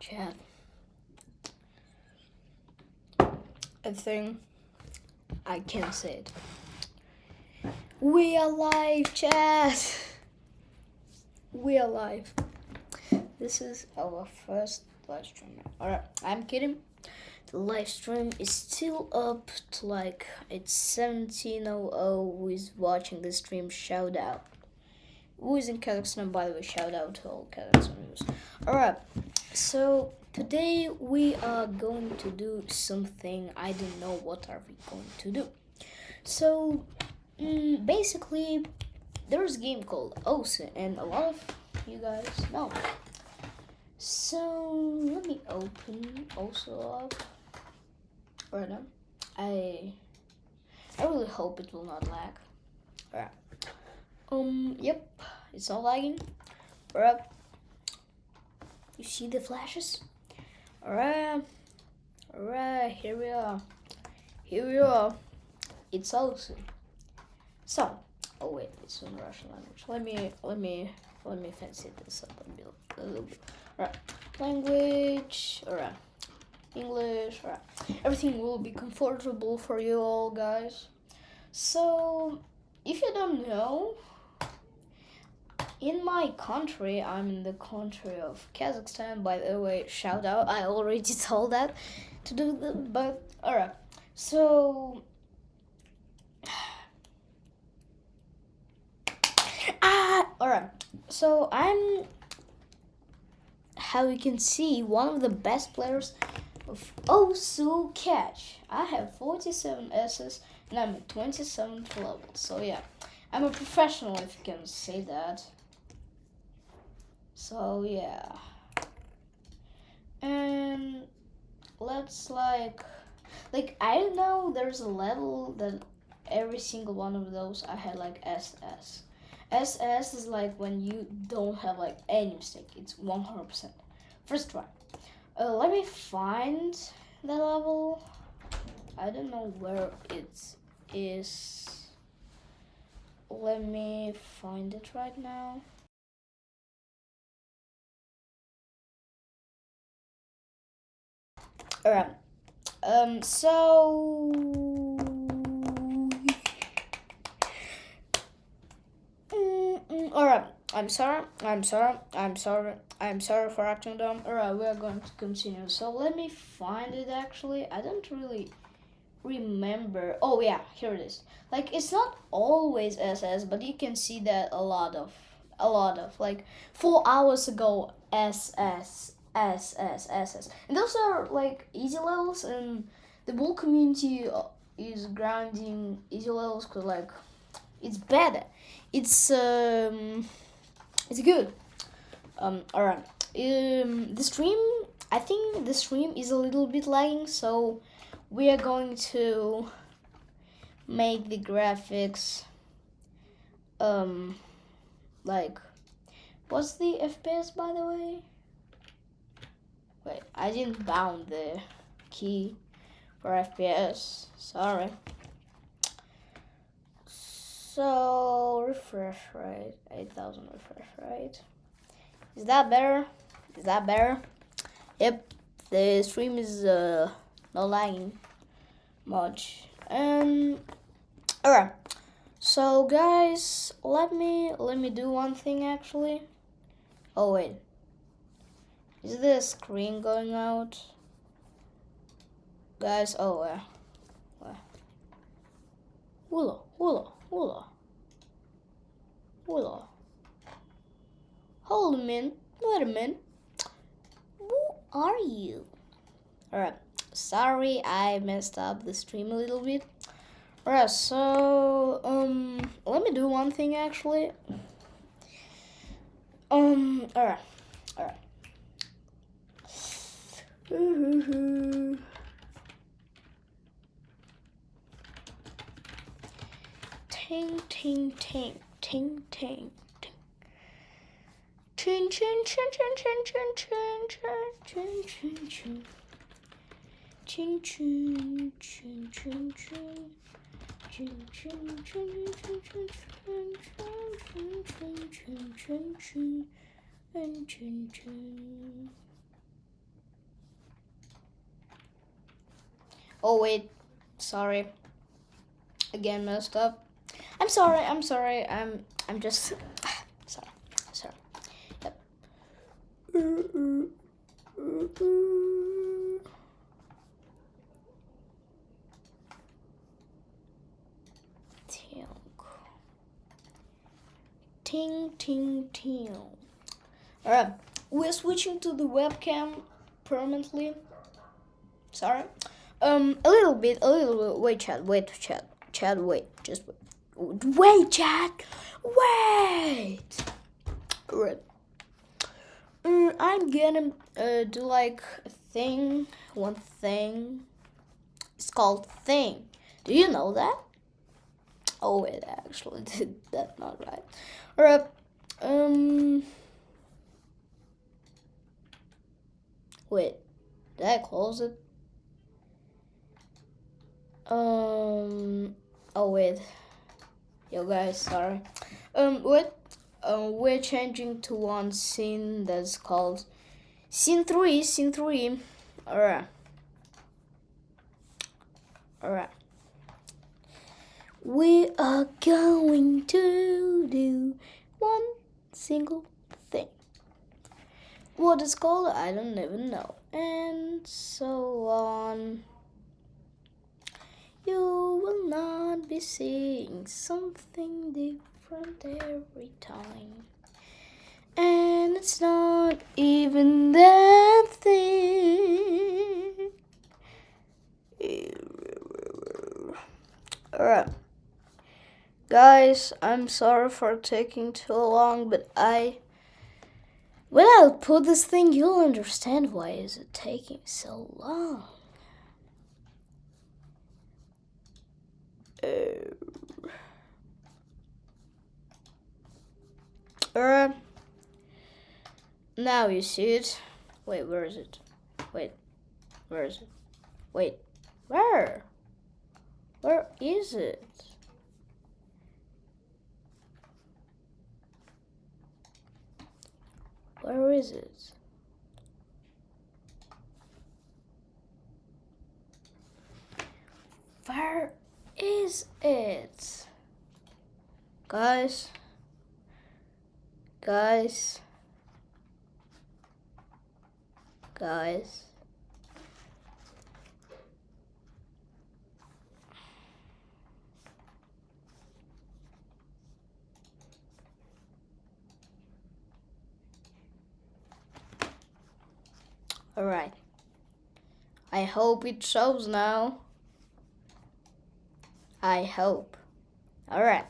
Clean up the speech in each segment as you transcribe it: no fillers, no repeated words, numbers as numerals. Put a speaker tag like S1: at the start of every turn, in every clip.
S1: chat. I think I can say it. We are live, chat. We are live. This is our first live stream. Alright, I'm kidding. The live stream is still up to like it's 17:00. Who is watching the stream? Shout out. Who is in Kazakhstan? By the way, shout out to all Kazakhstaners. Alright, so today we are going to do something. I don't know what are we going to do. So basically, there's a game called OSA, and a lot of you guys know. So let me open OSA up right now. I really hope it will not lag. Alright. Yep, it's not lagging. Alright. You see the flashes? Alright, here we are. It's awesome. So, oh wait, it's in Russian language. Let me fancy this up a little bit. Alright, language. Alright, English. Alright, everything will be comfortable for you all, guys. So, if you don't know, in my country, I'm in the country of Kazakhstan. By the way, shout out. I already told that to do that, but alright. So alright. So I'm, how you can see, one of the best players of OSU Catch. I have 47 S's and I'm at 27th level. So yeah, I'm a professional, if you can say that. So yeah, and let's like I know there's a level that every single one of those I had like SS. SS is like when you don't have like any mistake. It's 100%. First try. Let me find the level. I don't know where it is. Let me find it right now. Alright. So alright. I'm sorry for acting dumb. Alright, we are going to continue. So let me find it actually. I don't really remember. Oh yeah, here it is. Like it's not always SS, but you can see that a lot of like 4 hours ago SS. And those are like easy levels, and the whole community is grinding easy levels because like it's better. It's good. Alright. The stream, I think the stream is a little bit lagging, so we are going to make the graphics like, what's the FPS by the way? Wait, I didn't bound the key for FPS. Sorry. So refresh rate, 8,000 refresh rate. Is that better? Yep. The stream is not lagging much. Alright. So guys, let me do one thing actually. Oh wait. Is the screen going out? Guys, oh Hula. Hold a minute. Wait a minute. Who are you? Alright. Sorry, I messed up the stream a little bit. Alright, so let me do one thing actually. Alright. Ting ting ting ting ting. Chin chin chin chin chin chin chin chin chin chin. Chin chin chin chin chin. Chin chin chin chin chin chin chin chin chin chin chin chin chin. Oh wait, sorry. Again messed up. I'm sorry. I'm just sorry. Yep. Ting ting ting. Alright, we're switching to the webcam permanently. Sorry. A little bit. Wait, chat. Wait, just wait. Wait, chat. Wait. Alright. I'm gonna do like a thing. One thing. It's called thing. Do you know that? Oh wait, I actually did that not right. Alright. Wait. Did I close it? Oh wait. Yo guys, sorry. Wait. We're changing to one scene that's called scene 3. Alright. We are going to do one single thing. What it's called, I don't even know. And so on. You will not be seeing something different every time. And it's not even that thing. Alright. Guys, I'm sorry for taking too long, but when I'll put this thing, you'll understand why is it taking so long. Alright. Now you see it. Wait, where is it? Wait, where is it? Wait, where? Where is it? Where is it? Where is it? Guys. Alright. I hope it shows now. I hope. Alright.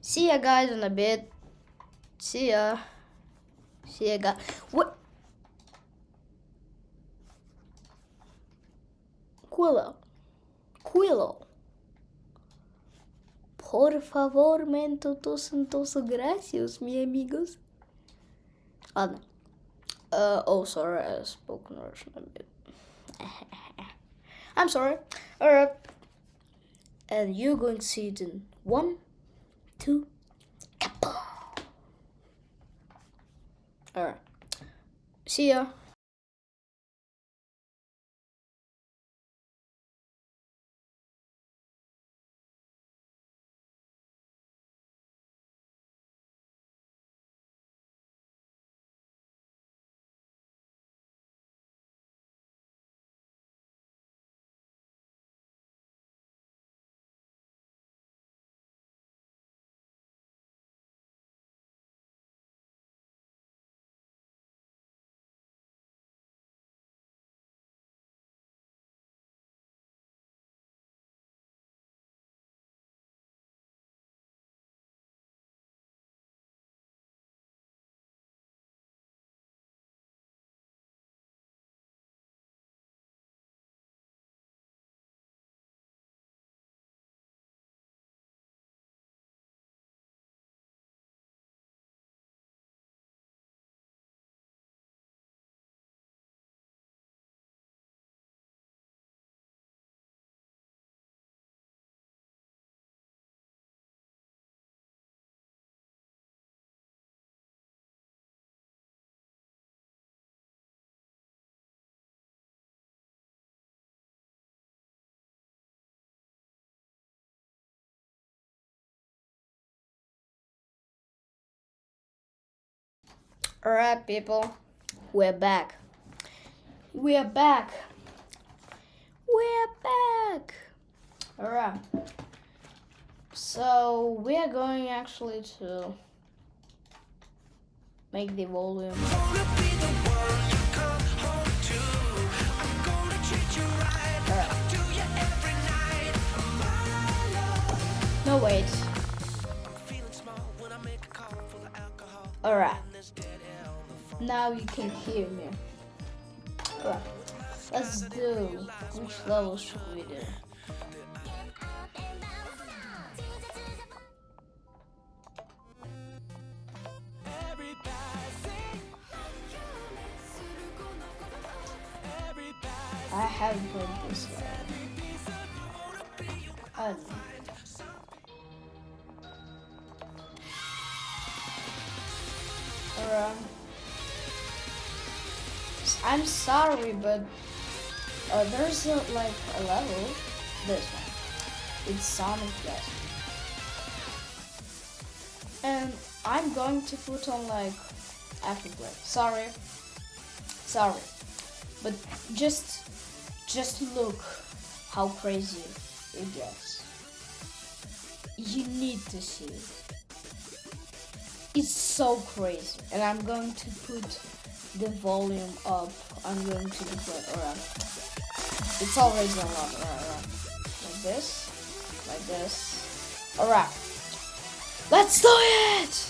S1: See ya guys in a bit. See ya guys. What? Quilo. Por favor, mento todos gracias, mi amigos. No. Sorry, I spoke Russian a bit. I'm sorry. Alright. And you're going to see it in 1, 2, alright. See ya. Alright, people, we're back. We're back. We're back. Alright. So we are going actually to make the volume. No, wait. Alright. Now you can hear me. Alright. Let's do. Which level should we do? I haven't played this level. I don't know. I'm sorry, but there's a level. This one. It's Sonic Blast. And I'm going to put on after break. Sorry. But just look how crazy it gets. You need to see it. It's so crazy. And I'm going to put the volume up. I'm going to do it around. It's already a lot. Alright. Like this. Alright. Let's do it!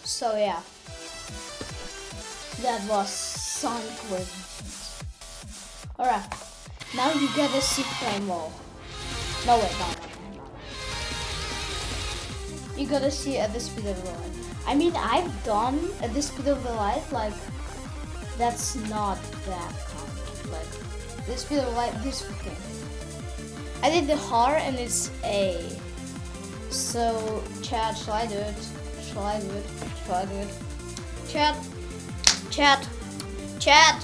S1: So yeah, that was Sonic with. Alright, now you gotta see Flame Wall. No wait, no. You gotta see at the speed of the light. I mean, I've done at the speed of the light, that's not that common. The speed of the light, this thing. I did the heart and it's A. So, chat, shall I do it? Chat.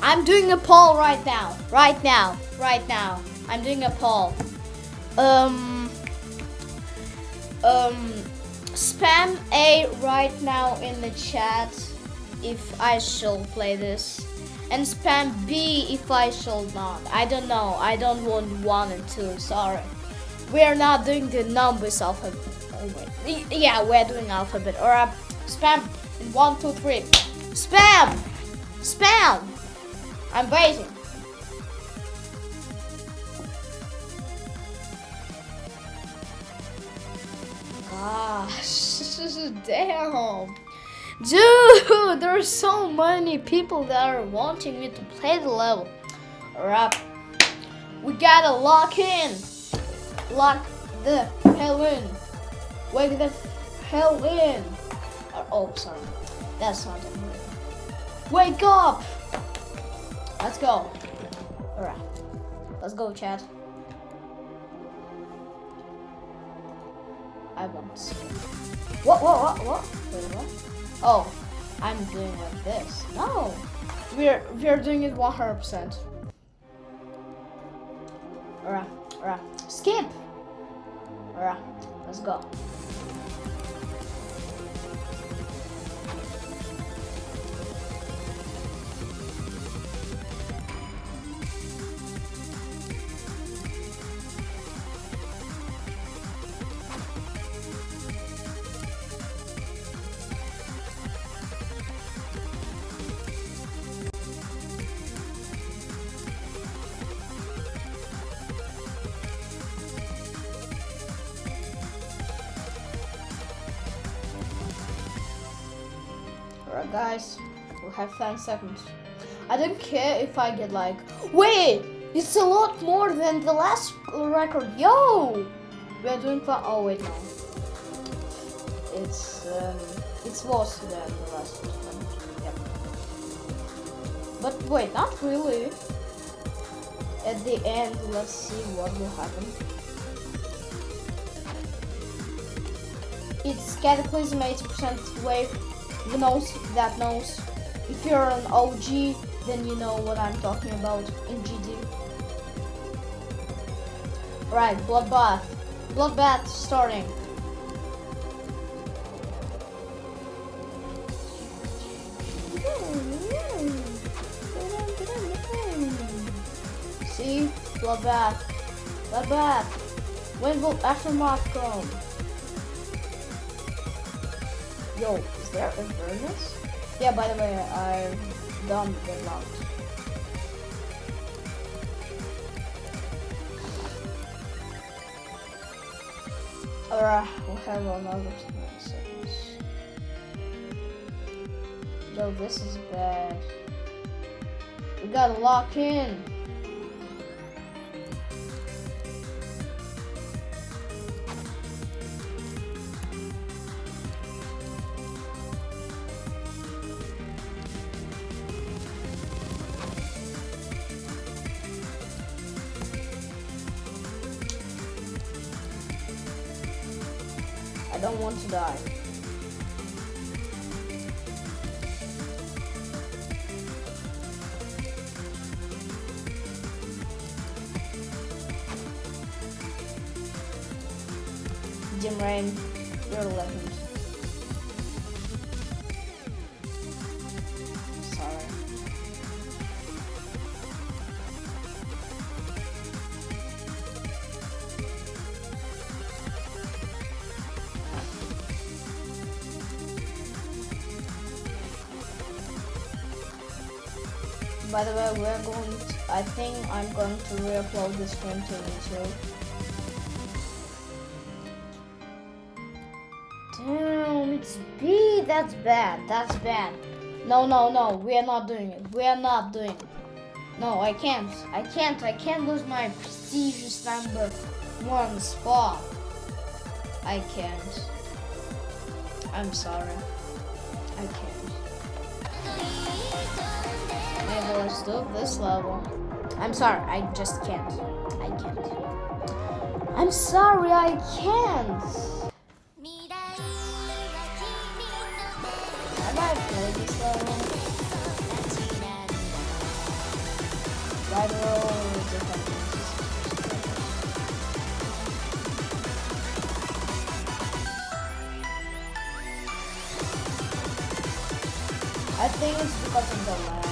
S1: I'm doing a poll right now. I'm doing a poll. Spam A right now in the chat if I shall play this. And spam B if I shall not. I don't know. I don't want 1 and 2. Sorry. We are not doing the numbers alphabet. Oh, wait. Yeah, we're doing alphabet. Or spam In 1, 2, 3. Spam! Spam! I'm waiting. Gosh, damn. Dude, there are so many people that are wanting me to play the level. Alright, we gotta lock in. Lock the hell in. Wake the hell in. Oh, sorry. That's not it. Wake up! Let's go. Alright. Let's go, chat. I won't see. What? Wait, what? Oh, I'm doing like this. No. We're doing it 100%. Alright. Skip! Alright, let's go. Alright guys, we'll have 10 seconds. I don't care if I get like, wait, it's a lot more than the last record. Yo, we are doing fun. Oh wait, no, it's worse than the last one. Yep. But wait, not really. At the end, let's see what will happen. It's Cataclysm 80% wave. Who knows? That knows. If you're an OG, then you know what I'm talking about in GD. Right, Bloodbath. Bloodbath starting. See? Bloodbath. Bloodbath. When will Aftermath come? Yo, is there Inverness? Yeah, by the way, I've done the locked. Alright, we'll have another 9 seconds. Yo, this is bad. We gotta lock in. I don't want to die. Jim Rain, you're a legend. Sorry. By the way, we're going to, I think I'm going to re-upload this stream to YouTube. Damn, it's B. That's bad. That's bad. No, we are not doing it. We are not doing it. No, I can't lose my prestigious number 1 spot. I can't. I'm sorry. I can't. Maybe let's do this level. I'm sorry, I just can't. I can't. I'm sorry, I can't. I might play this level. Right roll, different. I think it's because of the lag.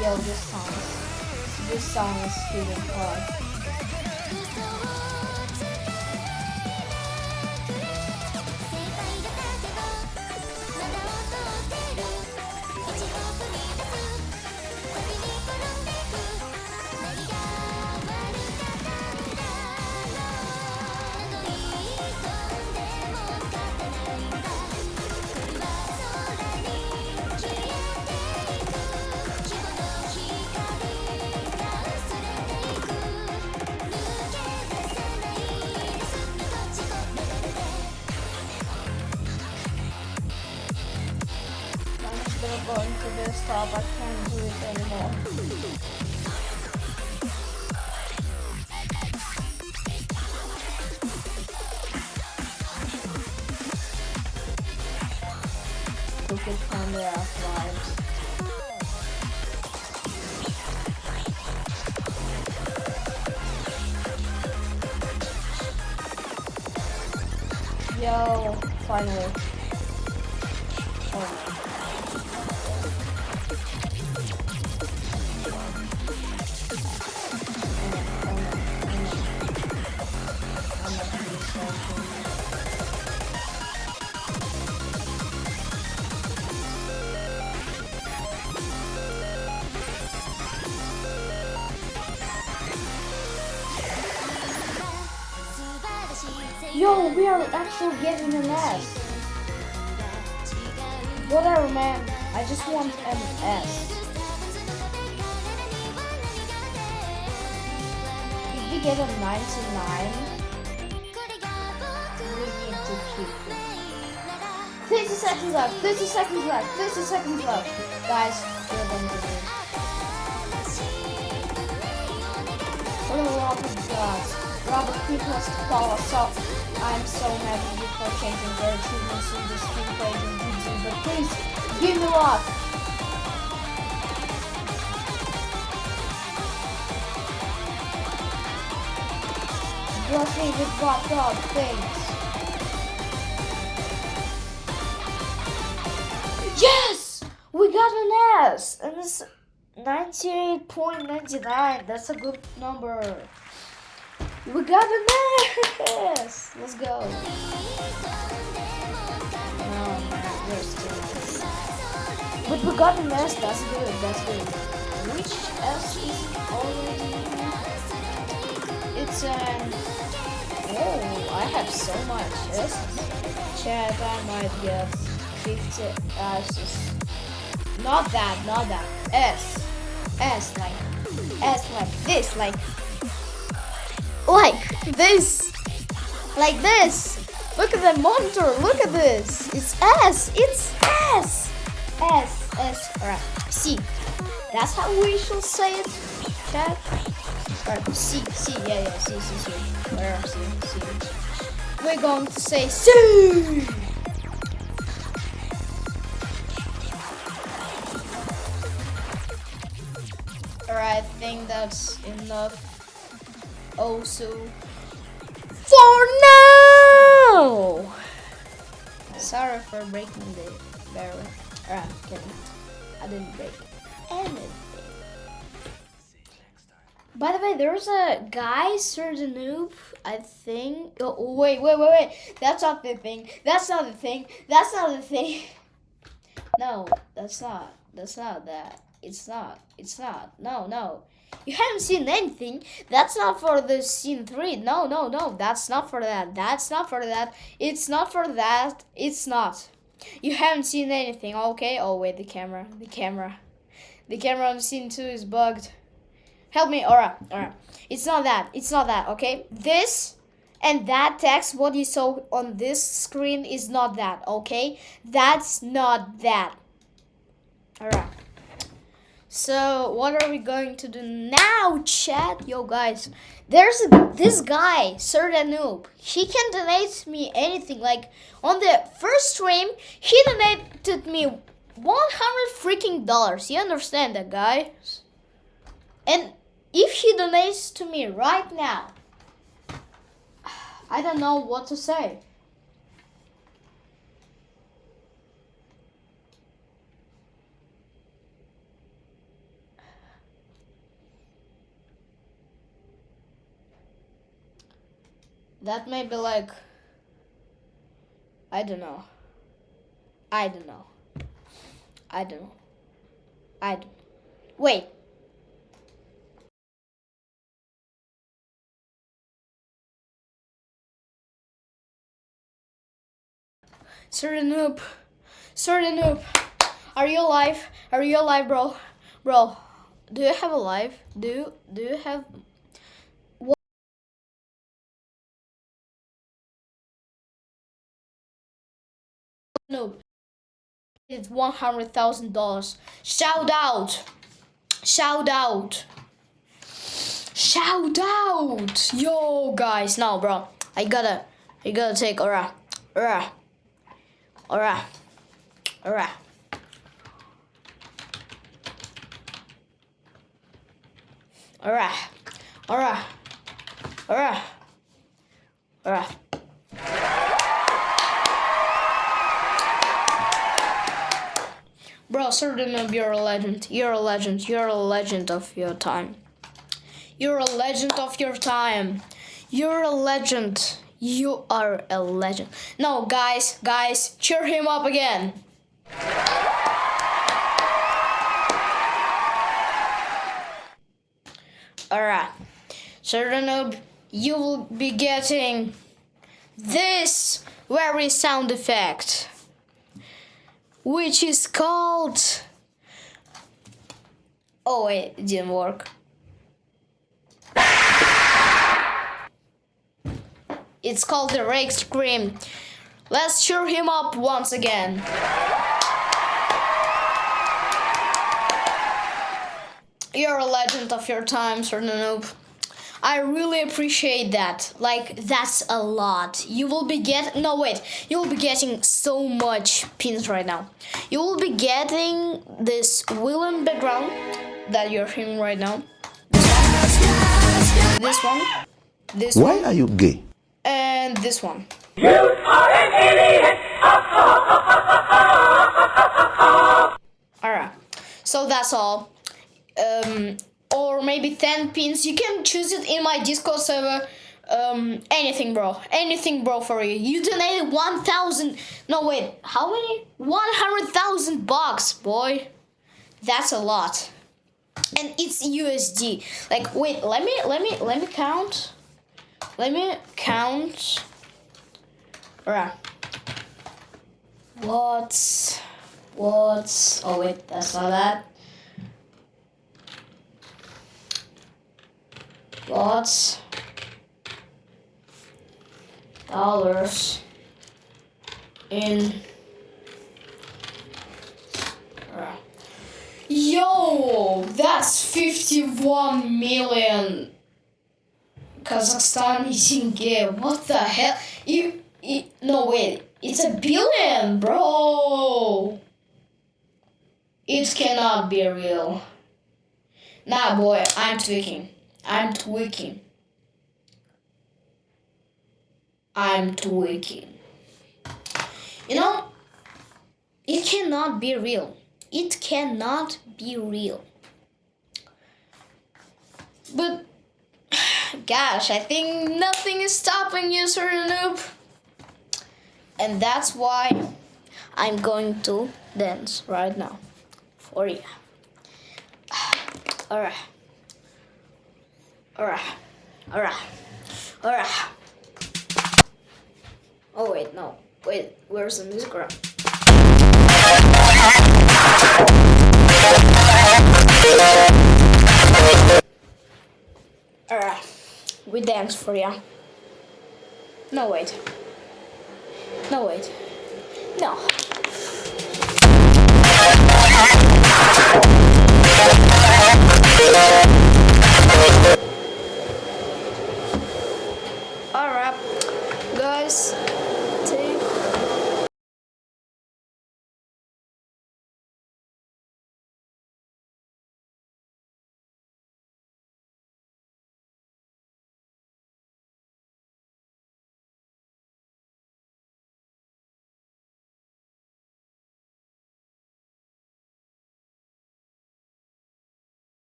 S1: Yo, this song is This song is hitting hard. Going to this top, I can't do it anymore. Took it from the lives. Yo, finally. Oh. Yo, we are actually getting an S. Whatever, man. I just want an S. If we get a 99, we need to keep it. 30 seconds left, 30 seconds left, 30 seconds left. Guys, we're going to do it. For the love of God. Robert P plus follow, so I'm so mad at you for changing their achievements in this screenplay in YouTube, but please, give me luck! Bless me with rock dog things. Yes! We got an S! And it's 98.99, that's a good number. We got an S! Let's go. Oh man, we're still nice. But we got an S, that's good, that's good. Which S is already? It's an... Oh, I have so much S. Chat, I might get 50 S's. Not that. S. S like this, like this, like this. Look at the monitor. Look at this. It's S. It's S. S. Alright. C. That's how we shall say it. Chat. Alright. C. Yeah. C. Where are C? We're going to say C. Alright. I think that's enough. Also, for now. Sorry for breaking the barrel. Alright, kidding. I didn't break anything. By the way, there's a guy, Sir the Noob, I think. Oh, wait. That's not the thing. No, that's not that. It's not. No. You haven't seen anything. That's not for the scene 3. No. That's not for that. It's not for that. It's not. You haven't seen anything, okay? Oh, wait, the camera. The camera on scene 2 is bugged. Help me. Alright. It's not that, okay? This and that text, what you saw on this screen is not that, okay? That's not that. Alright. So, what are we going to do now, chat? Yo, guys, there's this guy, Sir the Noob. He can donate me anything. Like, on the first stream, he donated me $100 freaking dollars. You understand that, guys? And if he donates to me right now, I don't know what to say. That may be like, I don't know. I don't know. I don't know. I don't. Wait. Sorry, noob. Sorry, noob. Are you alive? Are you alive, bro? Bro, do you have a life? Do you have what? Noob. It's $100,000. Shout out! Shout out! Shout out! Yo, guys, now, bro, I gotta take aura. Alright. Alright. Alright. Alright. Bro, certainly you're a legend. You're a legend. You're a legend of your time. You're a legend of your time. You're a legend. You are a legend. No, guys, cheer him up again. Alright. So you will be getting this very sound effect, which is called... Oh wait, it didn't work. It's called the Rake Scream. Let's cheer him up once again. You're a legend of your time, Noob. I really appreciate that. Like, that's a lot. You will be getting... No, wait. You will be getting so much pins right now. You will be getting this villain background that you're hearing right now. This one. This one.
S2: Why are you gay?
S1: And this one.
S3: You are an idiot!
S1: Alright. So that's all. Or maybe 10 pins. You can choose it in my Discord server. Anything, bro. Anything, bro, for you. You donated 1,000. No, wait. How many? 100,000 bucks, boy. That's a lot. And it's USD. Like, wait. Let me count. Let me count. Alright. What's? Oh wait, that's not that. What's dollars in? Yo, that's 51 million. Kazakhstan is in game. What the hell? No, wait. It's a billion, bro. It cannot be real. Nah, boy, I'm tweaking. You know, it cannot be real. It cannot be real. But, gosh, I think nothing is stopping you, Noob. And that's why I'm going to dance right now for you. Alright. Oh wait, no. Wait, where's the music? Alright, we dance for ya. No, wait. No. Alright, guys.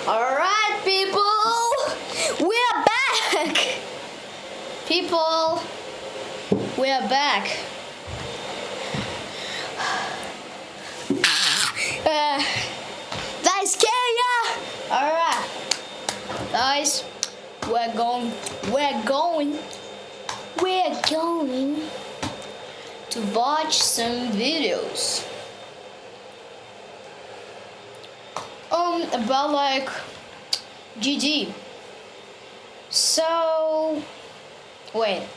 S1: Alright, people! We're back! People, we're back. That scare ya? Alright. Guys, we're going to watch some videos. About like GG. So wait.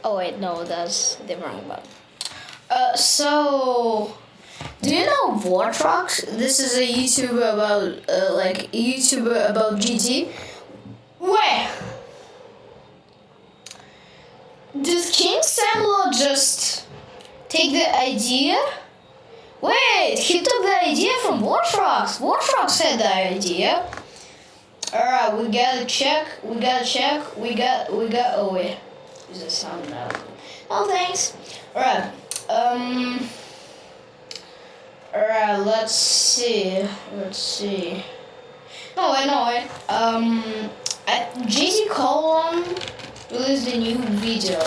S1: Oh wait, no, that's the wrong button. So do you know War Trucks? This is a YouTuber about GT. Wait. Did King Samlo just take the idea? Wait, he took the idea from War Trucks. War Trucks had the idea. Alright, we gotta check. Oh wait. Is it sound now? Oh, thanks. Alright. Alright, let's see. No wait. GT Colon released a new video.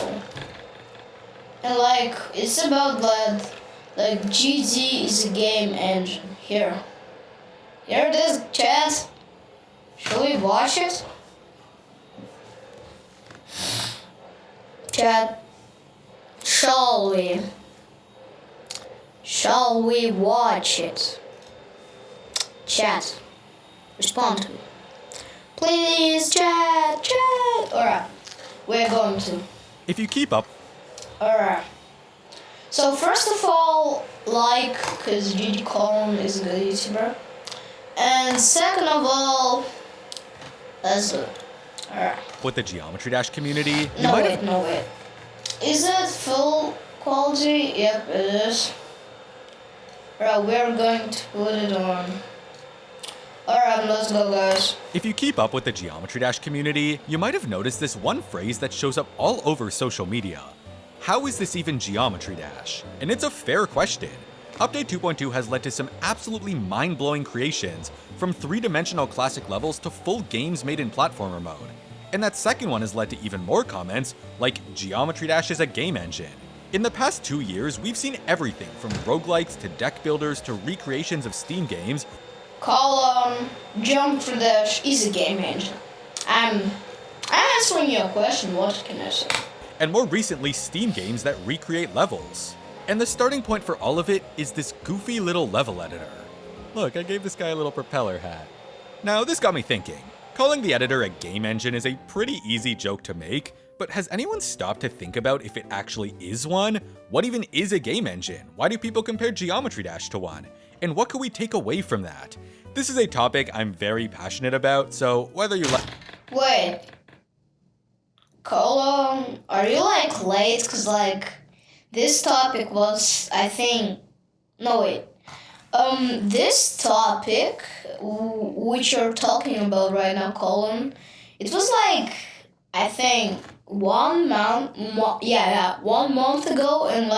S1: And like, it's about that, like GT is a game engine. Here it is, chat. Shall we watch it? Chat, shall we watch it? Chat, respond to me. Please, chat. Alright, we're going to.
S2: If you keep up.
S1: Alright. So first of all, cause GG Colon is a good YouTuber. And second of all, let's do it. Alright.
S2: With the Geometry Dash community,
S1: No wait. Is it full quality? Yep, it is. Alright, we're going to put it on. Alright, let's go, guys.
S2: If you keep up with the Geometry Dash community, you might have noticed this one phrase that shows up all over social media. How is this even Geometry Dash? And it's a fair question. Update 2.2 has led to some absolutely mind-blowing creations, from 3-dimensional classic levels to full games made in platformer mode. And that second one has led to even more comments, like Geometry Dash is a game engine. In the past 2 years, we've seen everything from roguelikes to deck builders to recreations of Steam games.
S1: Geometry Dash is a game engine. I'm answering your question, what can I say?
S2: And more recently, Steam games that recreate levels. And the starting point for all of it is this goofy little level editor. Look, I gave this guy a little propeller hat. Now, this got me thinking. Calling the editor a game engine is a pretty easy joke to make, but has anyone stopped to think about if it actually is one? What even is a game engine? Why do people compare Geometry Dash to one? And what can we take away from that? This is a topic I'm very passionate about, so whether you like—
S1: Wait. Colon, are you late? Cause this topic was, I think, no wait. This topic, which you're talking about right now, Colon, it was I think 1 month, 1 month ago, and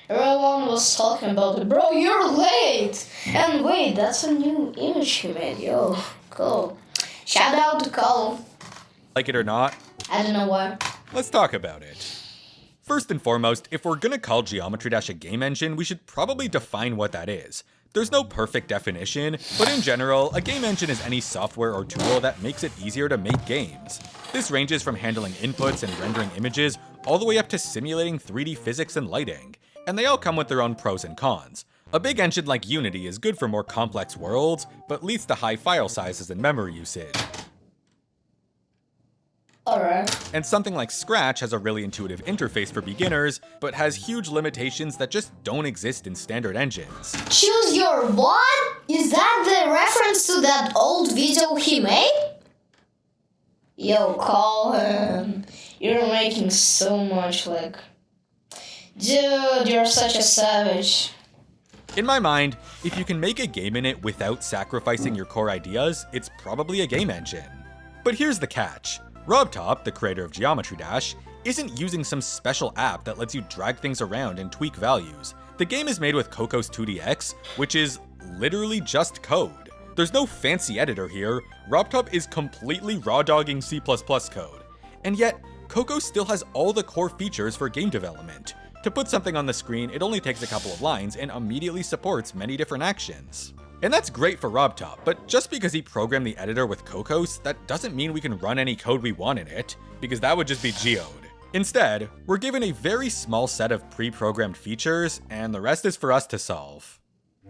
S1: everyone was talking about it. Bro, you're late! And wait, that's a new image he made, yo, cool. Shout out to Colon.
S2: Like it or not,
S1: I don't know why.
S2: let's talk about it. First and foremost, if we're gonna call Geometry Dash a game engine, we should probably define what that is. There's no perfect definition, but in general, a game engine is any software or tool that makes it easier to make games. This ranges from handling inputs and rendering images, all the way up to simulating 3D physics and lighting, and they all come with their own pros and cons. A big engine like Unity is good for more complex worlds, but leads to high file sizes and memory usage.
S1: Alright.
S2: And something like Scratch has a really intuitive interface for beginners, but has huge limitations that just don't exist in standard engines.
S1: Choose your what? Is that the reference to that old video he made? Yo, call him. You're making so much Dude, you're such a savage.
S2: In my mind, if you can make a game in it without sacrificing your core ideas, it's probably a game engine. But here's the catch. RobTop, the creator of Geometry Dash, isn't using some special app that lets you drag things around and tweak values. The game is made with Cocos 2DX, which is literally just code. There's no fancy editor here, ReaupTop is completely raw-dogging C++ code. And yet, Cocos still has all the core features for game development. To put something on the screen, it only takes a couple of lines and immediately supports many different actions. And that's great for ReaupTop, but just because he programmed the editor with Cocos, that doesn't mean we can run any code we want in it, because that would just be geode. Instead, we're given a very small set of pre-programmed features, and the rest is for us to solve.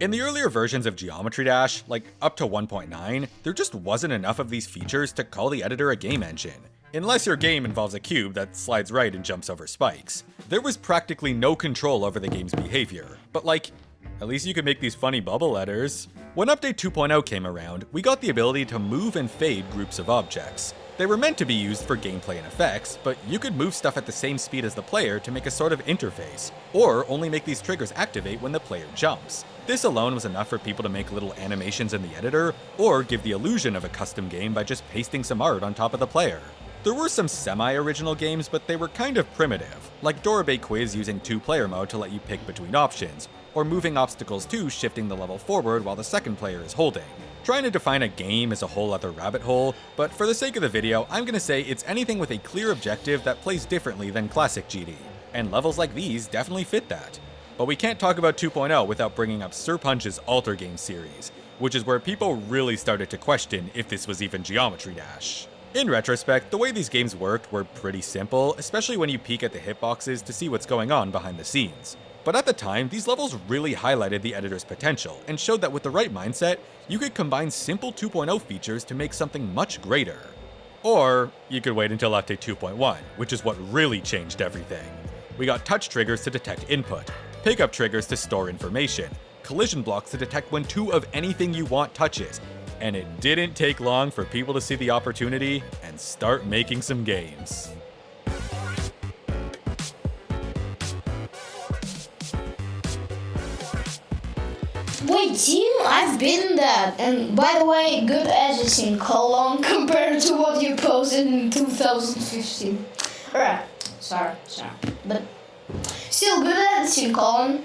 S2: In the earlier versions of Geometry Dash, like up to 1.9, there just wasn't enough of these features to call the editor a game engine. Unless your game involves a cube that slides right and jumps over spikes. There was practically no control over the game's behavior, but like, at least you could make these funny bubble letters. When Update 2.0 came around, we got the ability to move and fade groups of objects. They were meant to be used for gameplay and effects, but you could move stuff at the same speed as the player to make a sort of interface, or only make these triggers activate when the player jumps. This alone was enough for people to make little animations in the editor, or give the illusion of a custom game by just pasting some art on top of the player. There were some semi-original games, but they were kind of primitive, like Dorabay Quiz using 2-player mode to let you pick between options, or moving obstacles 2 shifting the level forward while the second player is holding. Trying to define a game is a whole other rabbit hole, but for the sake of the video, I'm gonna say it's anything with a clear objective that plays differently than classic GD, and levels like these definitely fit that. But we can't talk about 2.0 without bringing up Sir Punch's Alter Game series, which is where people really started to question if this was even Geometry Dash. In retrospect, the way these games worked were pretty simple, especially when you peek at the hitboxes to see what's going on behind the scenes. But at the time, these levels really highlighted the editor's potential, and showed that with the right mindset, you could combine simple 2.0 features to make something much greater. Or, you could wait until Update 2.1, which is what really changed everything. We got touch triggers to detect input, pickup triggers to store information, collision blocks to detect when 2 of anything you want touches, and it didn't take long for people to see the opportunity and start making some games.
S1: Wait, Tim, I've been that. And by the way, good editing, colon, compared to what you posted in 2015. Alright, sorry. But still good editing, colon.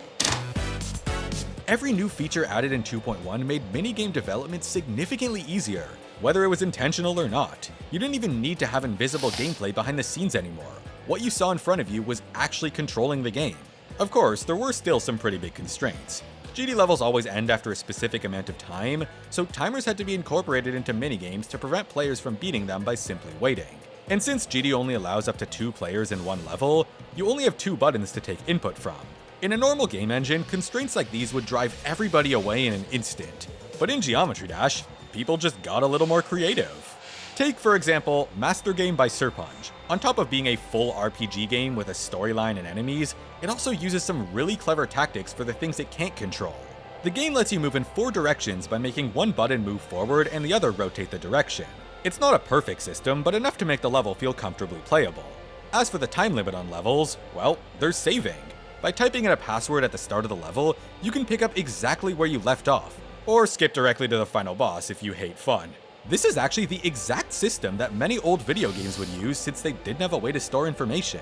S2: Every new feature added in 2.1 made minigame development significantly easier, whether it was intentional or not. You didn't even need to have invisible gameplay behind the scenes anymore. What you saw in front of you was actually controlling the game. Of course, there were still some pretty big constraints. GD levels always end after a specific amount of time, so timers had to be incorporated into minigames to prevent players from beating them by simply waiting. And since GD only allows up to 2 players in one level, you only have 2 buttons to take input from. In a normal game engine, constraints like these would drive everybody away in an instant. But in Geometry Dash, people just got a little more creative. Take, for example, Master Game by Sir Punch. On top of being a full RPG game with a storyline and enemies, it also uses some really clever tactics for the things it can't control. The game lets you move in 4 directions by making one button move forward and the other rotate the direction. It's not a perfect system, but enough to make the level feel comfortably playable. As for the time limit on levels, well, there's saving. By typing in a password at the start of the level, you can pick up exactly where you left off, or skip directly to the final boss if you hate fun. This is actually the exact system that many old video games would use since they didn't have a way to store information.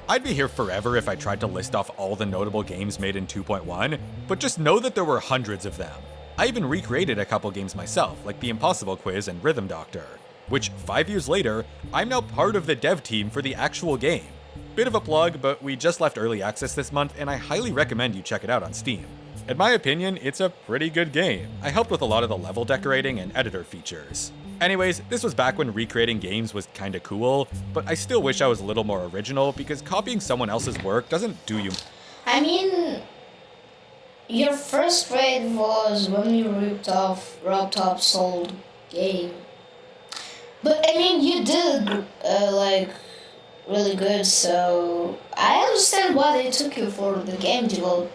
S2: I'd be here forever if I tried to list off all the notable games made in 2.1, but just know that there were hundreds of them. I even recreated a couple games myself, like the Impossible Quiz and Rhythm Doctor, which 5 years later, I'm now part of the dev team for the actual game. Bit of a plug, but we just left early access this month and I highly recommend you check it out on Steam. In my opinion, it's a pretty good game. I helped with a lot of the level decorating and editor features. Anyways, this was back when recreating games was kinda cool, but I still wish I was a little more original because copying someone else's work doesn't do you.
S1: I mean, your first grade was when you ripped off ReaupTop's old game. But I mean, you did really good, so I understand why they took you for the game development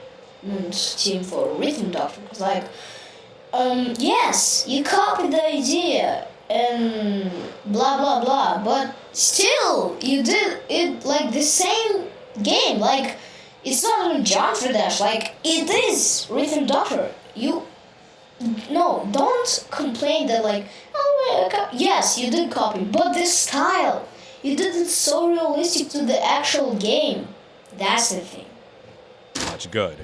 S1: team for Rhythm Doctor. Because yes, you copied the idea and blah blah blah, but still you did it like the same game. Like, it's not even Geometry Dash. Like, it is Rhythm Doctor. Don't complain that yes, you did copy, but the style, you did it so realistic to the actual game. That's the thing.
S2: Much good.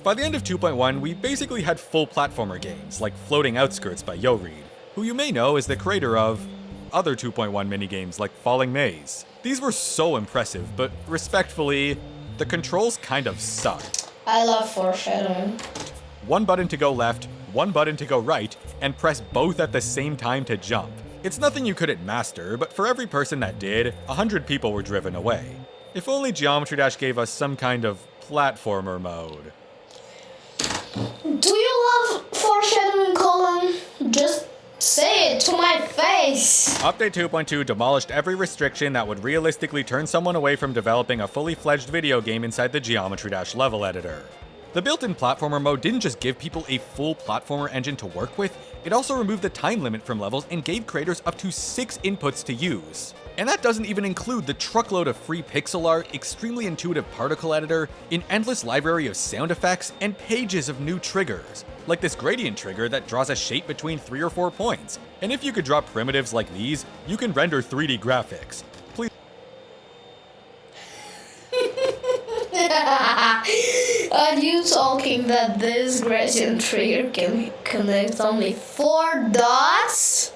S2: By the end of 2.1, we basically had full platformer games, like Floating Outskirts by Yo Reed, who you may know is the creator of other 2.1 minigames like Falling Maze. These were so impressive, but respectfully, the controls kind of suck.
S1: I love foreshadowing.
S2: One button to go left, one button to go right, and press both at the same time to jump. It's nothing you couldn't master, but for every person that did, 100 people were driven away. If only Geometry Dash gave us some kind of platformer mode.
S1: Do you love foreshadowing, Colin? Just say it to my face.
S2: Update 2.2 demolished every restriction that would realistically turn someone away from developing a fully fledged video game inside the Geometry Dash level editor. The built-in platformer mode didn't just give people a full platformer engine to work with, it also removed the time limit from levels and gave creators up to 6 inputs to use. And that doesn't even include the truckload of free pixel art, extremely intuitive particle editor, an endless library of sound effects, and pages of new triggers, like this gradient trigger that draws a shape between 3 or 4 points. And if you could draw primitives like these, you can render 3D graphics. Please.
S1: Are you talking that this gradient trigger can connect only 4 dots?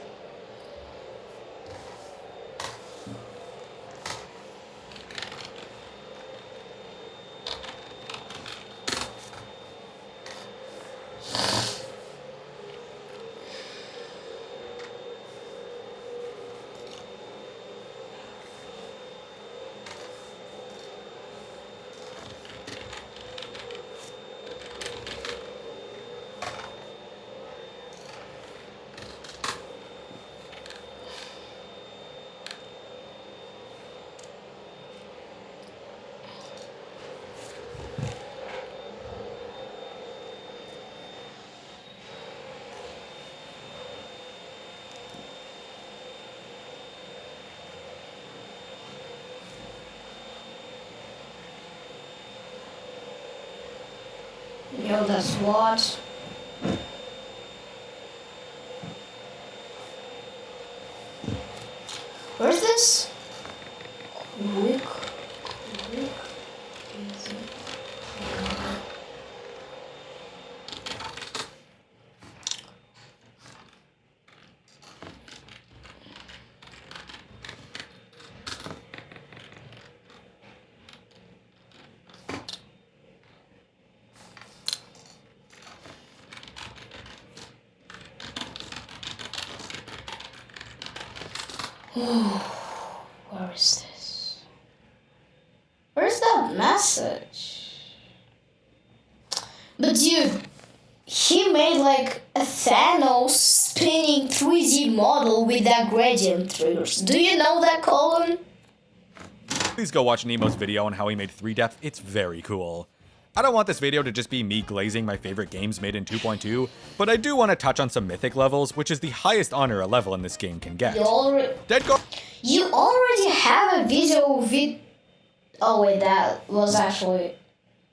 S1: Yo, that's what? Where's this? Quick. Easy. Where is this? Where's that message? But dude, he made like a Thanos spinning 3D model with that gradient triggers. Do you know that, Colin?
S2: Please go watch Nemo's video on how he made 3-depth, it's very cool. I don't want this video to just be me glazing my favorite games made in 2.2, but I do want to touch on some mythic levels, which is the highest honor a level in this game can get.
S1: You already have a video with... Oh wait, that was actually...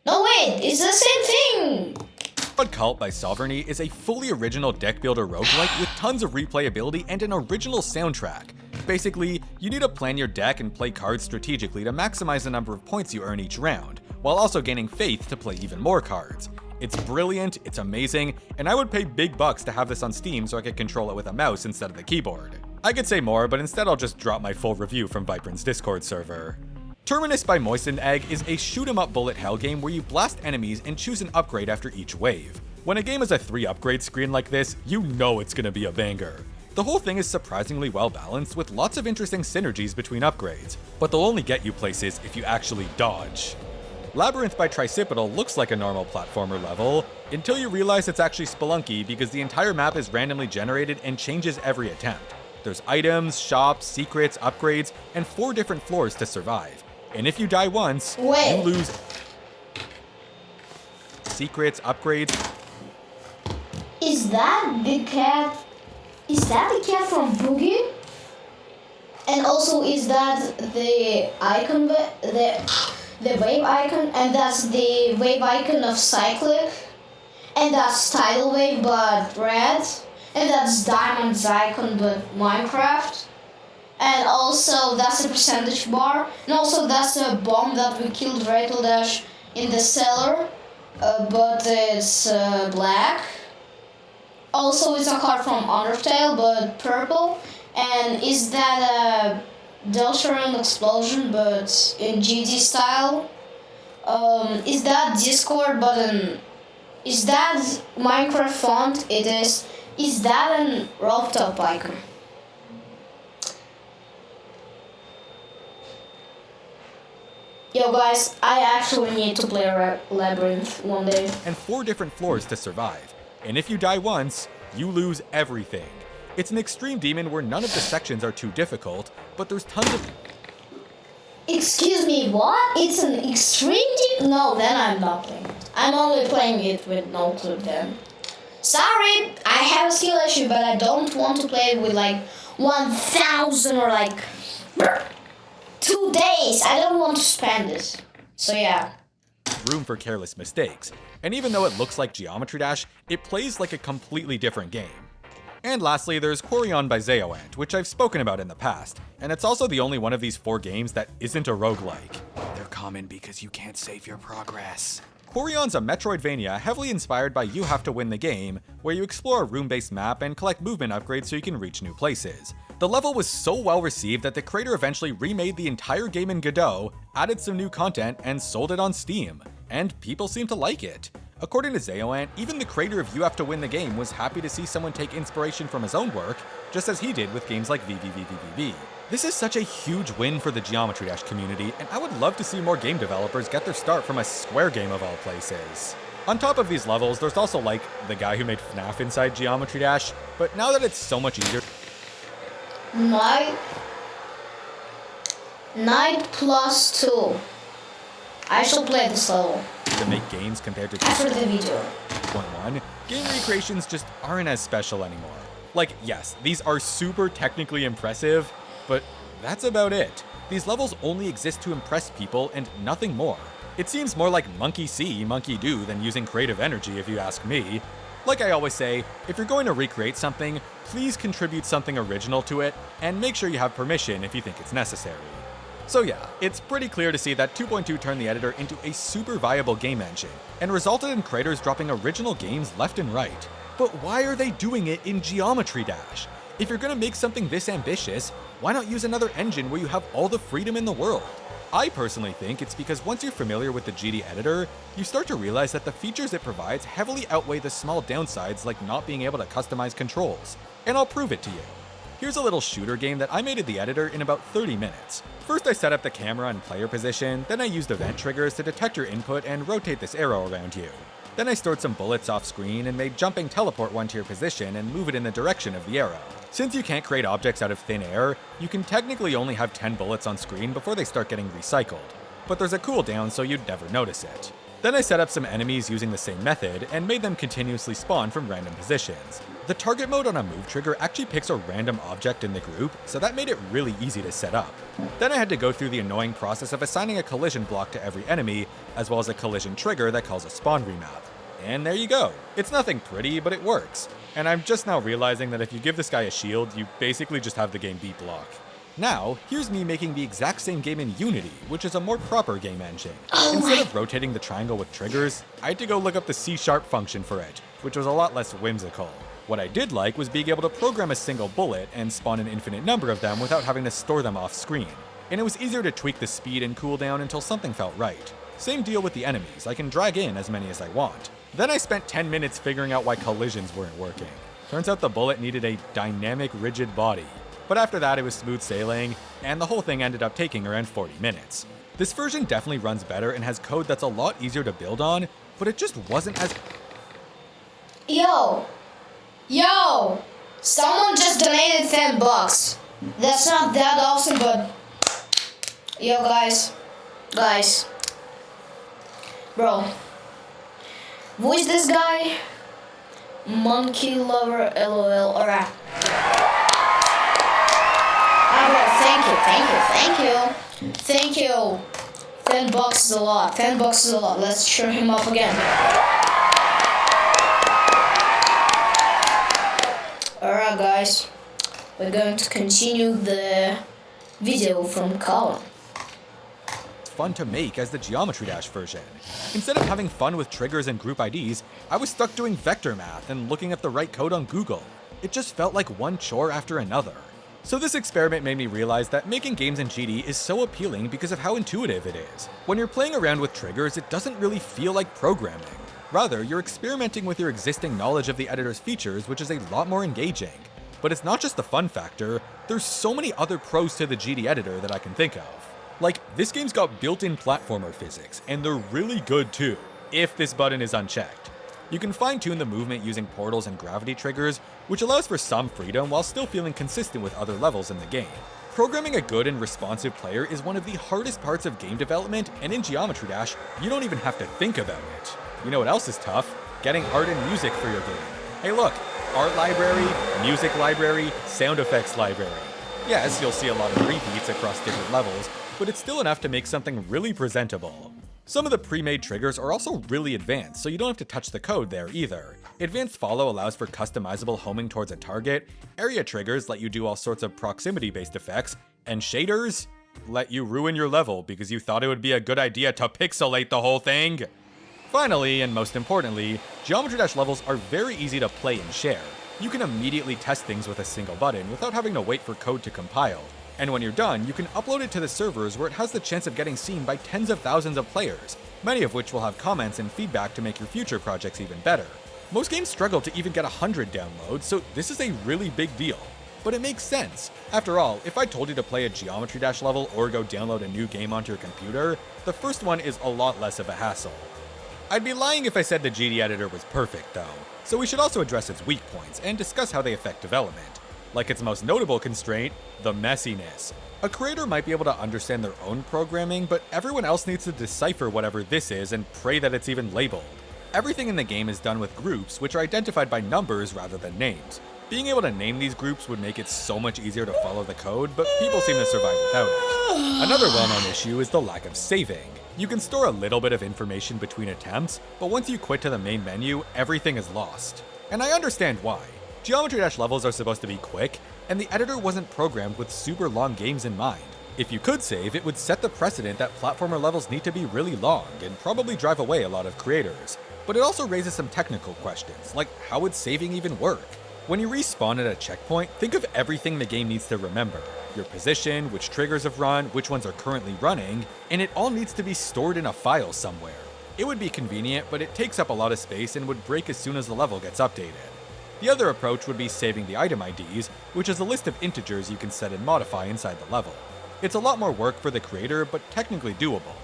S1: No wait, it's the same thing!
S2: God Cult by Sovereignty is a fully original deck builder roguelike with tons of replayability and an original soundtrack. Basically, you need to plan your deck and play cards strategically to maximize the number of points you earn each round, while also gaining faith to play even more cards. It's brilliant, it's amazing, and I would pay big bucks to have this on Steam so I could control it with a mouse instead of the keyboard. I could say more, but instead I'll just drop my full review from Vibrant's Discord server. Terminus by Moistened Egg is a shoot-'em-up bullet hell game where you blast enemies and choose an upgrade after each wave. When a game has a 3 upgrade screen like this, you know it's gonna be a banger. The whole thing is surprisingly well balanced with lots of interesting synergies between upgrades, but they'll only get you places if you actually dodge. Labyrinth by Tricipital looks like a normal platformer level, until you realize it's actually Spelunky because the entire map is randomly generated and changes every attempt. There's items, shops, secrets, upgrades, and 4 different floors to survive. And if you die once, you lose secrets, upgrades.
S1: Is that the cat? Is that the cat from Boogie? And also, is that the icon, the wave icon? And that's the wave icon of Cyclic. And that's Tidal Wave but red. And that's Diamond's icon but Minecraft. And also that's the percentage bar. And also that's the bomb that we killed Rachel Dash in the cellar. but it's black. Also, it's a card from Undertale, but purple. And is that a Deltarune explosion, but in GD style? Is that Discord button? Is that Minecraft font? It is. Is that an rooftop icon? Yo guys, I actually need to play Labyrinth one day.
S2: And 4 different floors to survive. And if you die once, you lose everything. It's an extreme demon where none of the sections are too difficult, but there's tons of...
S1: Excuse me, what? It's an extreme demon? No, then I'm not playing. I'm only playing it with no clue then. Sorry, I have a skill issue, but I don't want to play it with like 1,000 or like 2 days. I don't want to spend this. So yeah.
S2: room for careless mistakes. And even though it looks like Geometry Dash, it plays like a completely different game. And lastly, there's Quarion by Zeoant, which I've spoken about in the past, and it's also the only one of these 4 games that isn't a roguelike. They're common because you can't save your progress. Quarion's a Metroidvania heavily inspired by You Have to Win the Game, where you explore a room-based map and collect movement upgrades so you can reach new places. The level was so well received that the creator eventually remade the entire game in Godot, added some new content, and sold it on Steam. And people seem to like it. According to Zeoant, even the creator of You Have to Win the Game was happy to see someone take inspiration from his own work, just as he did with games like VVVVVV. This is such a huge win for the Geometry Dash community, and I would love to see more game developers get their start from a Square game of all places. On top of these levels, there's also like the guy who made FNAF inside Geometry Dash, but now that it's so much easier...
S1: Night +2. I shall play this level
S2: to make games compared to
S1: after the video.
S2: 2.1, game recreations just aren't as special anymore. Like, yes, these are super technically impressive, but that's about it. These levels only exist to impress people and nothing more. It seems more like monkey see, monkey do than using creative energy if you ask me. Like I always say, if you're going to recreate something, please contribute something original to it, and make sure you have permission if you think it's necessary. So yeah, it's pretty clear to see that 2.2 turned the editor into a super viable game engine, and resulted in creators dropping original games left and right. But why are they doing it in Geometry Dash? If you're gonna make something this ambitious, why not use another engine where you have all the freedom in the world? I personally think it's because once you're familiar with the GD editor, you start to realize that the features it provides heavily outweigh the small downsides like not being able to customize controls. And I'll prove it to you. Here's a little shooter game that I made in the editor in about 30 minutes. First I set up the camera in player position, then I used event triggers to detect your input and rotate this arrow around you. Then I stored some bullets off screen and made jumping teleport one to your position and move it in the direction of the arrow. Since you can't create objects out of thin air, you can technically only have 10 bullets on screen before they start getting recycled, but there's a cooldown so you'd never notice it. Then I set up some enemies using the same method and made them continuously spawn from random positions. The target mode on a move trigger actually picks a random object in the group, so that made it really easy to set up. Then I had to go through the annoying process of assigning a collision block to every enemy, as well as a collision trigger that calls a spawn remap. And there you go. It's nothing pretty, but it works. And I'm just now realizing that if you give this guy a shield, you basically just have the game beat block. Now, here's me making the exact same game in Unity, which is a more proper game engine. Instead of rotating the triangle with triggers, I had to go look up the C# function for it, which was a lot less whimsical. What I did like was being able to program a single bullet and spawn an infinite number of them without having to store them off screen. And it was easier to tweak the speed and cooldown until something felt right. Same deal with the enemies, I can drag in as many as I want. Then I spent 10 minutes figuring out why collisions weren't working. Turns out the bullet needed a dynamic, rigid body. But after that it was smooth sailing, and the whole thing ended up taking around 40 minutes. This version definitely runs better and has code that's a lot easier to build on, but it just wasn't as...
S1: Yo! Someone just donated $10. That's not that awesome, but... Yo, guys. Bro. Who is this guy? Monkey lover, LOL, alright. Thank you. $10 is a lot. $10 is a lot. Let's cheer him up again. Alright guys, we're going to continue the video from Colin.
S2: fun to make as the Geometry Dash version. Instead of having fun with triggers and group IDs, I was stuck doing vector math and looking up the right code on Google. It just felt like one chore after another. So this experiment made me realize that making games in GD is so appealing because of how intuitive it is. When you're playing around with triggers, it doesn't really feel like programming. Rather, you're experimenting with your existing knowledge of the editor's features, which is a lot more engaging. But it's not just the fun factor, there's so many other pros to the GD editor that I can think of. Like, this game's got built-in platformer physics, and they're really good too, if this button is unchecked. You can fine-tune the movement using portals and gravity triggers, which allows for some freedom while still feeling consistent with other levels in the game. Programming a good and responsive player is one of the hardest parts of game development, and in Geometry Dash, you don't even have to think about it. You know what else is tough? Getting art and music for your game. Hey look, art library, music library, sound effects library. Yes, you'll see a lot of repeats across different levels, but it's still enough to make something really presentable. Some of the pre-made triggers are also really advanced, so you don't have to touch the code there either. Advanced Follow allows for customizable homing towards a target, area triggers let you do all sorts of proximity-based effects, and shaders let you ruin your level because you thought it would be a good idea to pixelate the whole thing. Finally, and most importantly, Geometry Dash levels are very easy to play and share. You can immediately test things with a single button without having to wait for code to compile. And when you're done, you can upload it to the servers where it has the chance of getting seen by tens of thousands of players, many of which will have comments and feedback to make your future projects even better. Most games struggle to even get 100 downloads, so this is a really big deal. But it makes sense. After all, if I told you to play a Geometry Dash level or go download a new game onto your computer, the first one is a lot less of a hassle. I'd be lying if I said the GD editor was perfect though, so we should also address its weak points and discuss how they affect development. Like its most notable constraint, the messiness. A creator might be able to understand their own programming, but everyone else needs to decipher whatever this is and pray that it's even labeled. Everything in the game is done with groups, which are identified by numbers rather than names. Being able to name these groups would make it so much easier to follow the code, but people seem to survive without it. Another well-known issue is the lack of saving. You can store a little bit of information between attempts, but once you quit to the main menu, everything is lost. And I understand why. Geometry Dash levels are supposed to be quick, and the editor wasn't programmed with super long games in mind. If you could save, it would set the precedent that platformer levels need to be really long, and probably drive away a lot of creators. But it also raises some technical questions, like how would saving even work? When you respawn at a checkpoint, think of everything the game needs to remember. Your position, which triggers have run, which ones are currently running, and it all needs to be stored in a file somewhere. It would be convenient, but it takes up a lot of space and would break as soon as the level gets updated. The other approach would be saving the item IDs, which is a list of integers you can set and modify inside the level. It's a lot more work for the creator, but technically doable.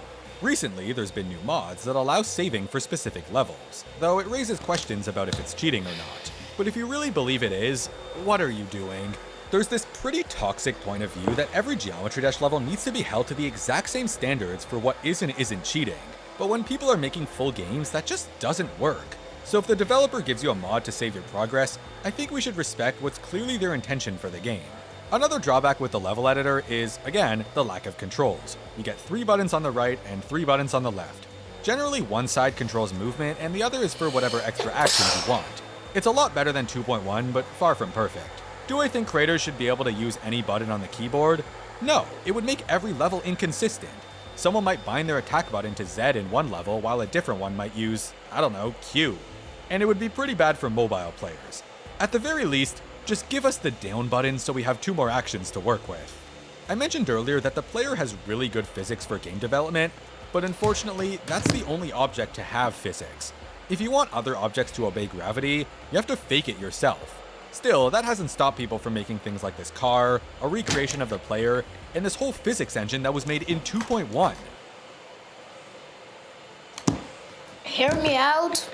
S2: Recently, there's been new mods that allow saving for specific levels, though it raises questions about if it's cheating or not. But if you really believe it is, what are you doing? There's this pretty toxic point of view that every Geometry Dash level needs to be held to the exact same standards for what is and isn't cheating. But when people are making full games, that just doesn't work. So if the developer gives you a mod to save your progress, I think we should respect what's clearly their intention for the game. Another drawback with the level editor is, again, the lack of controls. You get 3 buttons on the right and 3 buttons on the left. Generally, one side controls movement and the other is for whatever extra actions you want. It's a lot better than 2.1, but far from perfect. Do I think creators should be able to use any button on the keyboard? No, it would make every level inconsistent. Someone might bind their attack button to Z in one level while a different one might use, I don't know, Q. And it would be pretty bad for mobile players. At the very least, just give us the down button so we have 2 more actions to work with. I mentioned earlier that the player has really good physics for game development, but unfortunately, that's the only object to have physics. If you want other objects to obey gravity, you have to fake it yourself. Still, that hasn't stopped people from making things like this car, a recreation of the player, and this whole physics engine that was made in 2.1.
S1: Hear me out.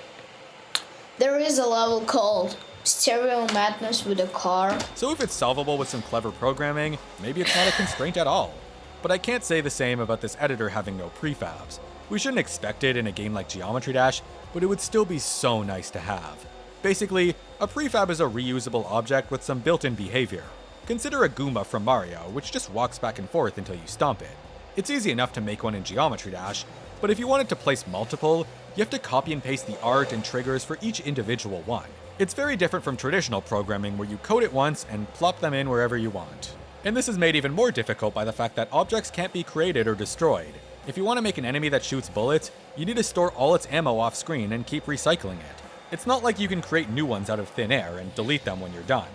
S1: There is a level called Stereo Madness with a car.
S2: So if it's solvable with some clever programming, maybe it's not a constraint at all. But I can't say the same about this editor having no prefabs. We shouldn't expect it in a game like Geometry Dash, but it would still be so nice to have. Basically, a prefab is a reusable object with some built-in behavior. Consider a Goomba from Mario, which just walks back and forth until you stomp it. It's easy enough to make one in Geometry Dash, but if you wanted to place multiple, you have to copy and paste the art and triggers for each individual one. It's very different from traditional programming where you code it once and plop them in wherever you want. And this is made even more difficult by the fact that objects can't be created or destroyed. If you want to make an enemy that shoots bullets, you need to store all its ammo off screen and keep recycling it. It's not like you can create new ones out of thin air and delete them when you're done.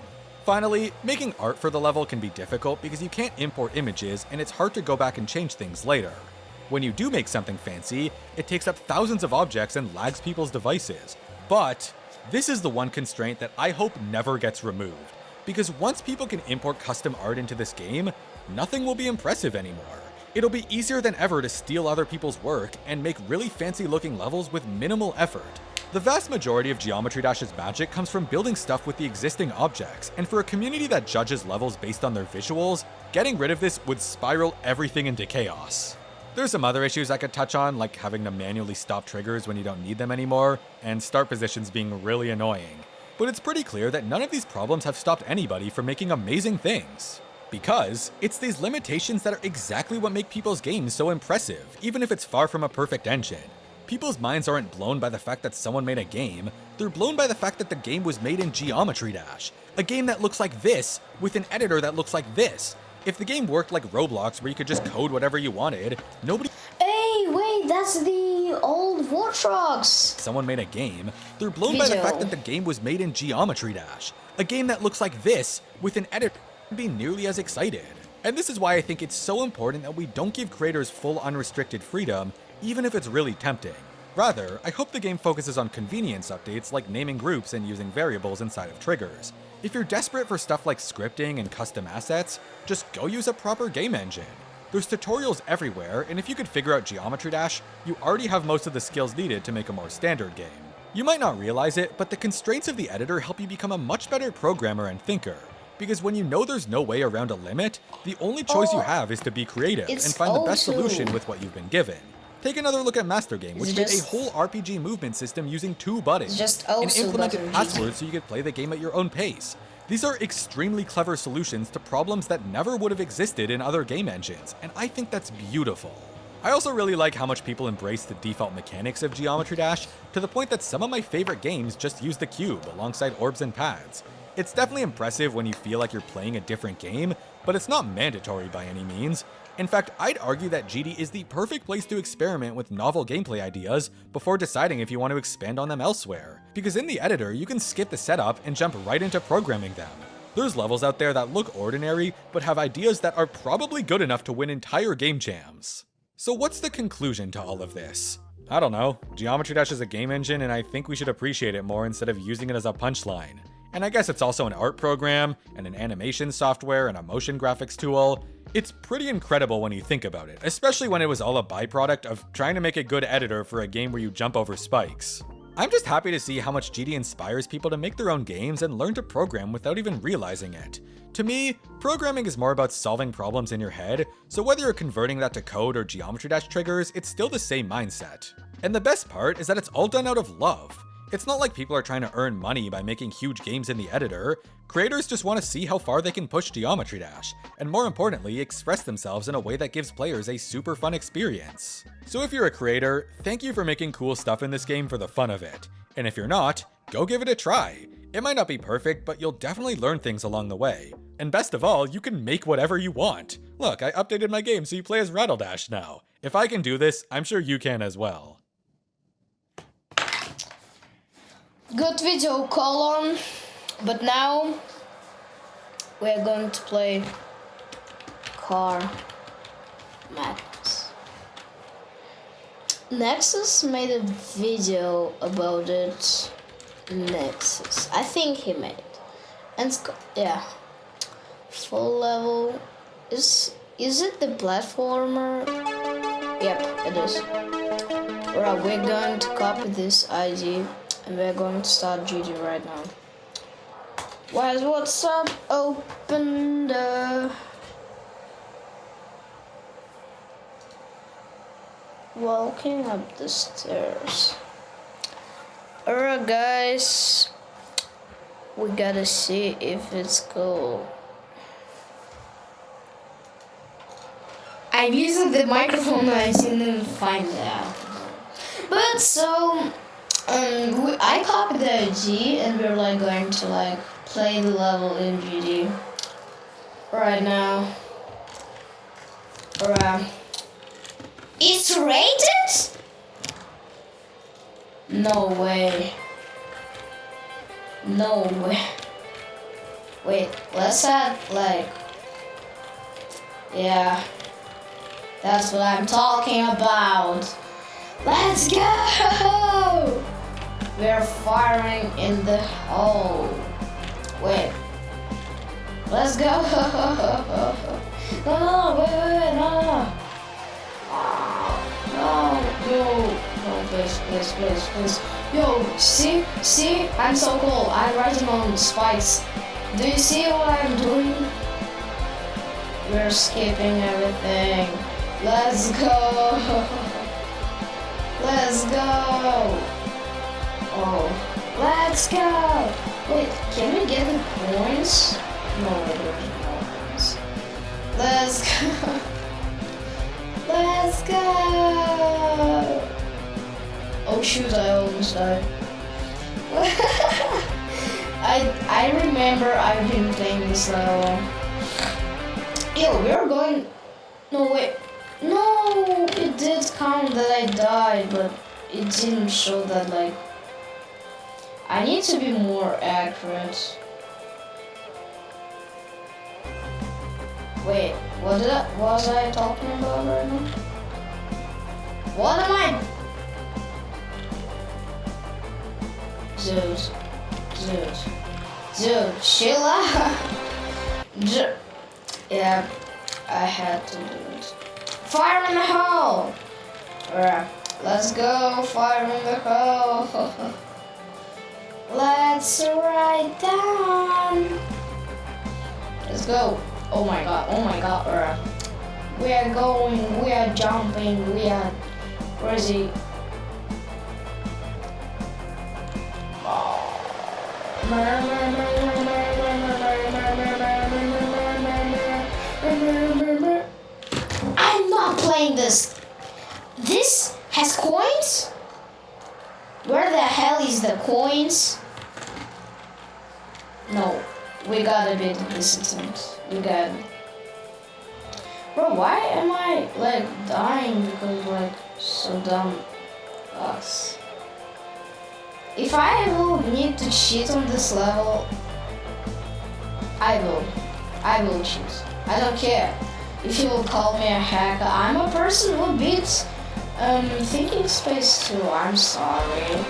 S2: Finally, making art for the level can be difficult because you can't import images and it's hard to go back and change things later. When you do make something fancy, it takes up thousands of objects and lags people's devices. But this is the one constraint that I hope never gets removed, because once people can import custom art into this game, nothing will be impressive anymore. It'll be easier than ever to steal other people's work and make really fancy looking levels with minimal effort. The vast majority of Geometry Dash's magic comes from building stuff with the existing objects, and for a community that judges levels based on their visuals, getting rid of this would spiral everything into chaos. There's some other issues I could touch on, like having to manually stop triggers when you don't need them anymore, and start positions being really annoying. But it's pretty clear that none of these problems have stopped anybody from making amazing things. Because it's these limitations that are exactly what make people's games so impressive, even if it's far from a perfect engine. People's minds aren't blown by the fact that someone made a game, they're blown by the fact that the game was made in Geometry Dash. A game that looks like this, with an editor that looks like this. If the game worked like Roblox where you could just code whatever you wanted, nobody—
S1: Hey, wait, that's the old Vortrox!
S2: Someone made a game, they're blown by the fact that the game was made in Geometry Dash. A game that looks like this, with an editor, wouldn't be nearly as excited. And this is why I think it's so important that we don't give creators full unrestricted freedom, even if it's really tempting. Rather, I hope the game focuses on convenience updates like naming groups and using variables inside of triggers. If you're desperate for stuff like scripting and custom assets, just go use a proper game engine. There's tutorials everywhere, and if you could figure out Geometry Dash, you already have most of the skills needed to make a more standard game. You might not realize it, but the constraints of the editor help you become a much better programmer and thinker. Because when you know there's no way around a limit, the only choice you have is to be creative and find the best solution with what you've been given. Take another look at Master Game, which made a whole RPG movement system using 2 buttons, and implemented passwords so you could play the game at your own pace. These are extremely clever solutions to problems that never would have existed in other game engines, and I think that's beautiful. I also really like how much people embrace the default mechanics of Geometry Dash, to the point that some of my favorite games just use the cube alongside orbs and pads. It's definitely impressive when you feel like you're playing a different game, but it's not mandatory by any means. In fact, I'd argue that GD is the perfect place to experiment with novel gameplay ideas before deciding if you want to expand on them elsewhere, because in the editor you can skip the setup and jump right into programming them. There's levels out there that look ordinary, but have ideas that are probably good enough to win entire game jams. So what's the conclusion to all of this? I don't know, Geometry Dash is a game engine and I think we should appreciate it more instead of using it as a punchline. And I guess it's also an art program, and an animation software, and a motion graphics tool. It's pretty incredible when you think about it, especially when it was all a byproduct of trying to make a good editor for a game where you jump over spikes. I'm just happy to see how much GD inspires people to make their own games and learn to program without even realizing it. To me, programming is more about solving problems in your head, so whether you're converting that to code or Geometry Dash triggers, it's still the same mindset. And the best part is that it's all done out of love. It's not like people are trying to earn money by making huge games in the editor. Creators just want to see how far they can push Geometry Dash, and more importantly, express themselves in a way that gives players a super fun experience. So if you're a creator, thank you for making cool stuff in this game for the fun of it. And if you're not, go give it a try. It might not be perfect, but you'll definitely learn things along the way. And best of all, you can make whatever you want. Look, I updated my game so you play as Rattledash now. If I can do this, I'm sure you can as well.
S1: Good video, Colon. But now we're going to play Car Madness. Nexus made a video about it. Nexus, I think he made it. And yeah, full level. Is it the platformer? Yep, it is. Alright, we're going to copy this ID. And we're going to start GD right now. Where's what's up? Open the... Walking up the stairs. Alright guys. We gotta see if it's cool. I'm using the microphone, I didn't find that. But so... I copied the IG and we're like going to like play the level in GD right now. Alright. It's rated? No way. No way. Wait, let's add like... Yeah. That's what I'm talking about. Let's go! We're firing in the hole. Wait. Let's go! No, wait, no. No, please. Yo, see? I'm so cool. I'm riding on spikes. Do you see what I'm doing? We're skipping everything. Let's go! Let's go! Oh, let's go! Wait, can we get the coins? No, there's no coins. Let's go! Let's go! Oh shoot, I almost died. I remember I've been playing this level. Yo, we're going... No, wait. No, it did count that I died, but it didn't show that, like... I need to be more accurate. Wait, what was I talking about right now? What am I? Dude, chill out. Yeah, I had to do it. Fire in the hole! Alright, let's go, fire in the hole. Let's ride down. Let's go. Oh my god, alright. We are going, we are jumping, we are... Where is he? I'm not playing this. This has coins? Where the hell is the coins? No, we gotta beat this attempt. We gotta. Bro, why am I like dying because like so dumb us? If I will need to cheat on this level, I will cheat. I don't care if you will call me a hacker. I'm a person who beats thinking space too. I'm sorry.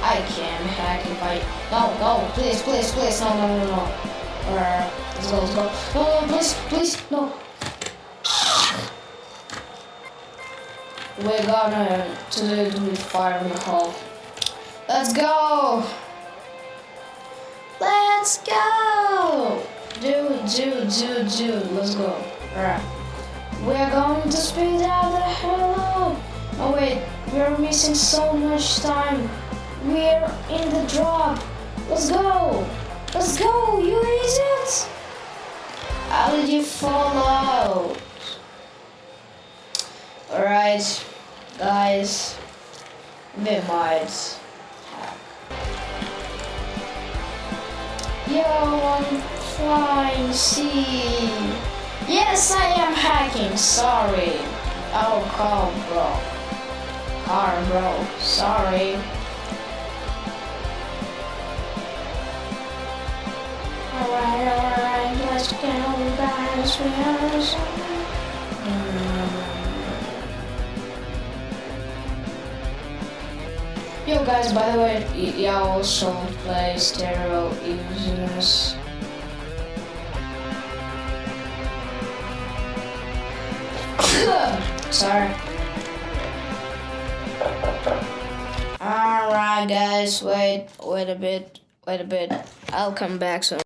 S1: I can hack if I... No, please, no. Let's go. No, please, no. We're gonna to do with fire in the hole. Let's go! Let's go! Dude, let's go. Alright. We're going to speed out the hell up. Oh wait, we're missing so much time. We're in the drop. Let's go! You idiot! How did you fall out? Alright, guys. We might. Yo, I'm flying, see. Yes, I am hacking, sorry. Oh, bro, sorry. Alright, let's go, guys, we are sorry. Yo guys, by the way, y'all also play stereo using this. Sorry. Alright guys, wait a bit. I'll come back soon.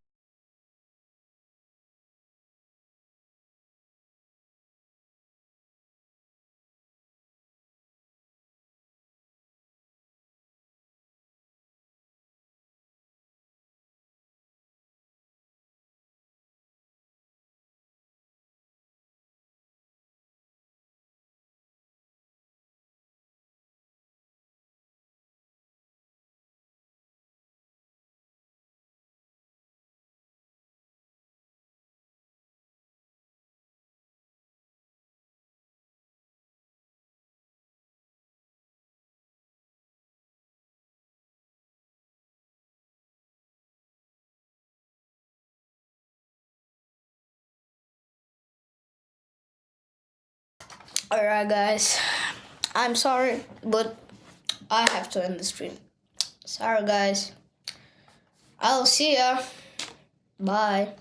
S1: Alright, guys. I'm sorry, but I have to end the stream. Sorry, guys. I'll see ya. Bye.